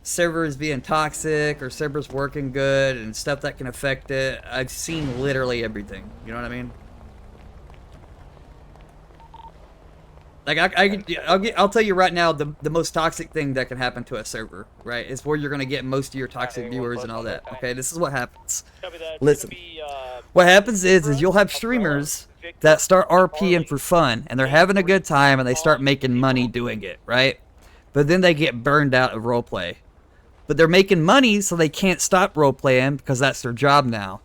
servers being toxic or servers working good and stuff that can affect it. I've seen literally everything. You know what I mean? Like I'll tell you right now, the most toxic thing that can happen to a server, right, is where you're gonna get most of your toxic viewers and all that. Okay, this is what happens. Listen, what happens is you'll have streamers that start RPing for fun and they're having a good time and they start making money doing it, right? But then they get burned out of roleplay. But they're making money, so they can't stop roleplaying because that's their job now.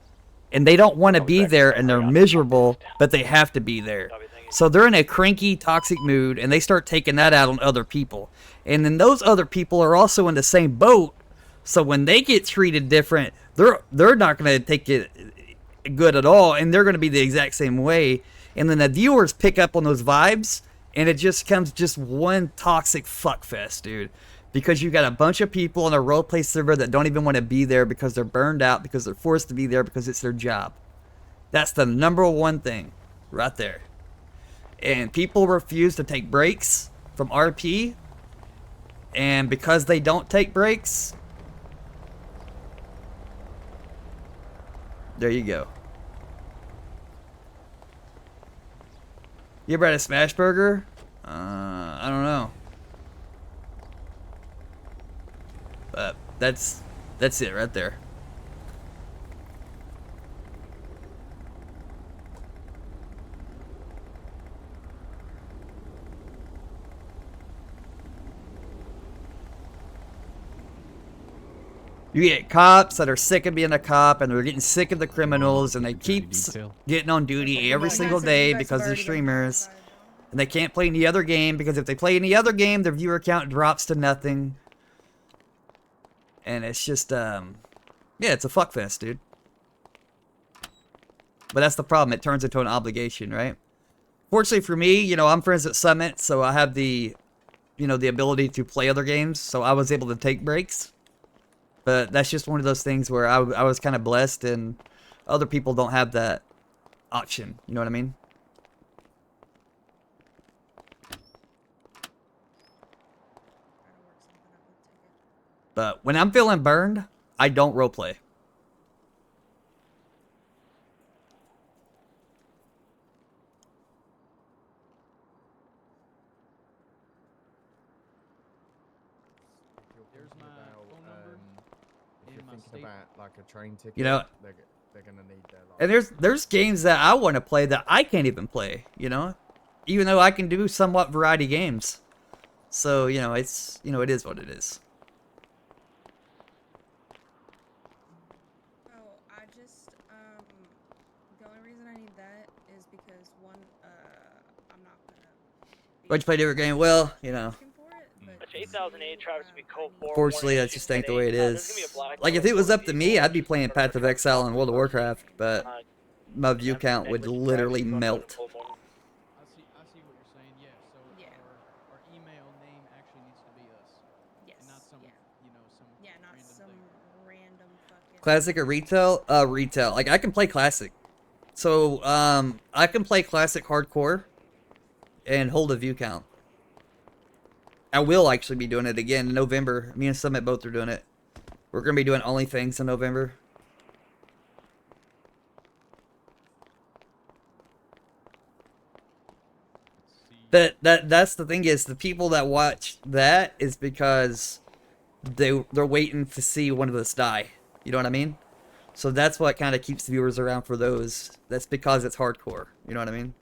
And they don't want to be there, and they're miserable, but they have to be there. So they're in a cranky, toxic mood, and they start taking that out on other people. And then those other people are also in the same boat, so when they get treated different, they're not going to take it good at all, and they're going to be the exact same way. And then the viewers pick up on those vibes, and it just comes just one toxic fuckfest, dude. Because you got a bunch of people on a roleplay server that don't even want to be there because they're burned out, because they're forced to be there because it's their job. That's the number one thing right there. And people refuse to take breaks from RP. And because they don't take breaks, there you go. You ever had a smash burger? I don't know. But that's it right there. You get cops that are sick of being a cop and they're getting sick of the criminals and they keep getting on duty every single day because they're streamers. And they can't play any other game because if they play any other game, their viewer count drops to nothing. And it's just, yeah, it's a fuckfest, dude. But that's the problem. It turns into an obligation, right? Fortunately for me, you know, I'm friends at Summit, so I have the, you know, the ability to play other games. So I was able to take breaks. But that's just one of those things where I was kind of blessed and other people don't have that option. You know what I mean? But when I'm feeling burned, I don't roleplay. About like a train ticket, you know, they're gonna need their and there's games that I want to play that I can't even play, you know, even though I can do somewhat variety games. So you know, it's, you know, it is what it is. Oh, I just the only reason I need that is because one, I'm not gonna. What'd you play different game? Well, you know. 8008 Travis to be code 4. Fortunately, that's just ain't the way it is. Like, if it was up to me, I'd be playing Path of Exile and World of Warcraft, but my view count would literally melt. I see what you're saying. Yeah. So our email name actually needs to be us. Yes. And not some, you know, some not some random fucking. Classic or retail? Retail. Like, I can play classic. So, I can play classic hardcore and hold a view count. I will actually be doing it again in November. Me and Summit both are doing it. We're going to be doing only things in November. But that's the thing is, the people that watch that is because they're waiting to see one of us die. You know what I mean? So that's what kind of keeps the viewers around for those. That's because it's hardcore. You know what I mean?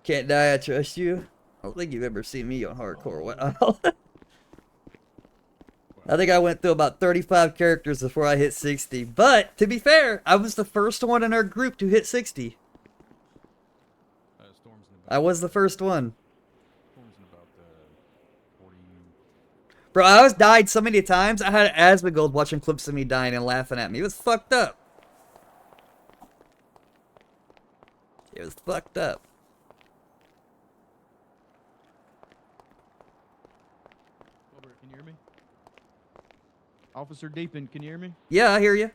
Can't die, I trust you. I don't think you've ever seen me on hardcore. What? I think I went through about 35 characters before I hit 60. But, to be fair, I was the first one in our group to hit 60. I was the first one. Bro, I was died so many times, I had Asmongold watching clips of me dying and laughing at me. It was fucked up. It was fucked up. Can you hear me? Officer Deepin, can you hear me? Yeah, I hear you.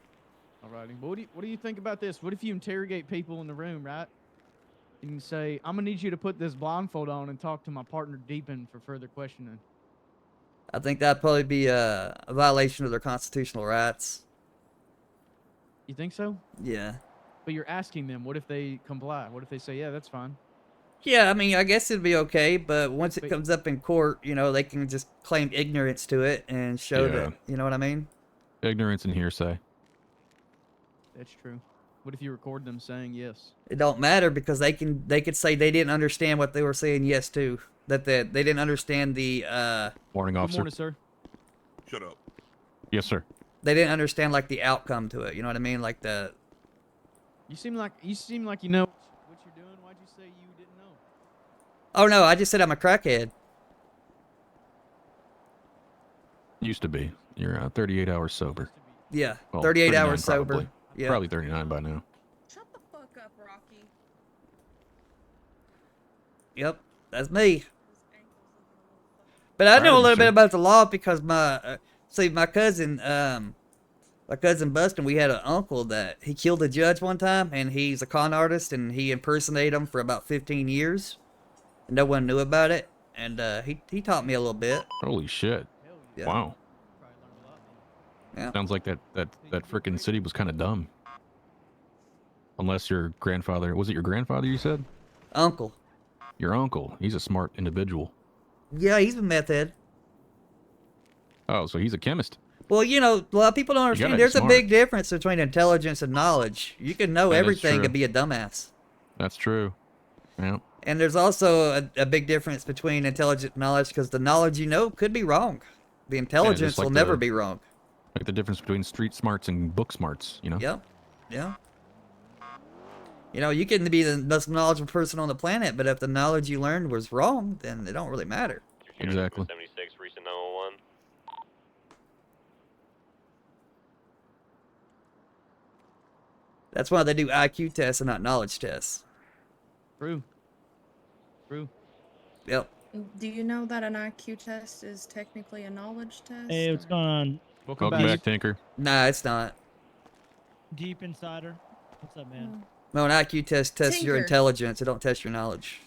All righty. But what do you think about this? What if you interrogate people in the room, right? You can say, I'm going to need you to put this blindfold on and talk to my partner Deepin for further questioning. I think that'd probably be a violation of their constitutional rights. You think so? Yeah. But you're asking them, what if they comply? What if they say, yeah, that's fine? Yeah, I mean, I guess it'd be okay, but once it comes up in court, you know, they can just claim ignorance to it and show that, you know what I mean? Ignorance and hearsay. That's true. What if you record them saying yes? It don't matter because they could say they didn't understand what they were saying yes to. That they didn't understand the Morning, Good officer. morning, sir. Shut up. Yes, sir. they didn't understand like the outcome to it. You know what I mean? Like the You seem like you know what you're doing. Why'd you say you didn't know? Oh no, I just said I'm a crackhead. Used to be. You're 38 hours sober. Yeah, Well, 38 39 hours sober. probably. Yeah. Probably 39 by now. Shut the fuck up, Rocky. Yep, that's me. But I know a Proud of little you, bit sir. about the law because my cousin Bustin, we had an uncle that he killed a judge one time, and he's a con artist, and he impersonated him for about 15 years, and no one knew about it, and he taught me a little bit. Holy shit. Yeah. Wow. Yeah. Sounds like that frickin' city was kind of dumb. Unless your grandfather, was it your grandfather you said? Uncle. Your uncle. He's a smart individual. Yeah, he's a meth head. Oh, so he's a chemist. Well, you know, a lot of people don't understand. gotta be There's a smart. big difference between intelligence and knowledge. You can know That is everything true. and be a dumbass. That's true. Yeah. And there's also a big difference between intelligent and knowledge because the knowledge you know could be wrong. The intelligence like will never the- be wrong. Like the difference between street smarts and book smarts, you know? Yep. Yeah. You know, you can be the most knowledgeable person on the planet, but if the knowledge you learned was wrong, then it don't really matter. Exactly. 76, recent 911. That's why they do IQ tests and not knowledge tests. True. True. Yep. Do you know that an IQ test is technically a knowledge test? Hey, what's or- going on? Welcome back, Tinker. Nah, it's not. Deep Insider. What's up, man? No, an IQ test tests your Tinker. intelligence. It don't test your knowledge.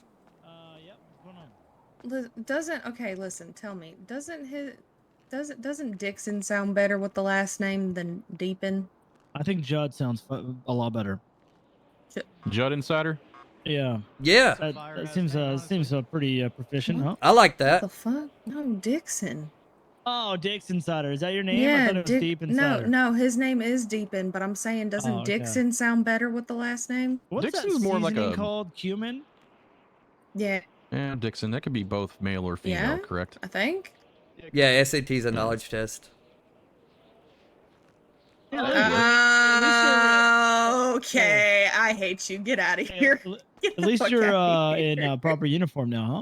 Yep. What's going on? Doesn't okay? Listen, tell me. Doesn't Dixon sound better with the last name than Deepin? I think Judd sounds a lot better. Judd Insider? Yeah. Yeah. That seems pretty proficient, huh? I like What that. the fuck? No, Dixon. Oh, Dix Insider. Is that your name? I Yeah, thought it was Deep no, Insider. no, his name is Deepin, but I'm saying, doesn't Oh, okay. Dixon sound better with the last name? What's Dixon's that more like seasoning a- called? Cumin? Yeah, Yeah, Dixon. That could be both male or female, Yeah? correct? I think. Yeah, SAT is a knowledge test. Yeah, at Okay, I hate you. Get out of here. least you're in proper uniform now, huh?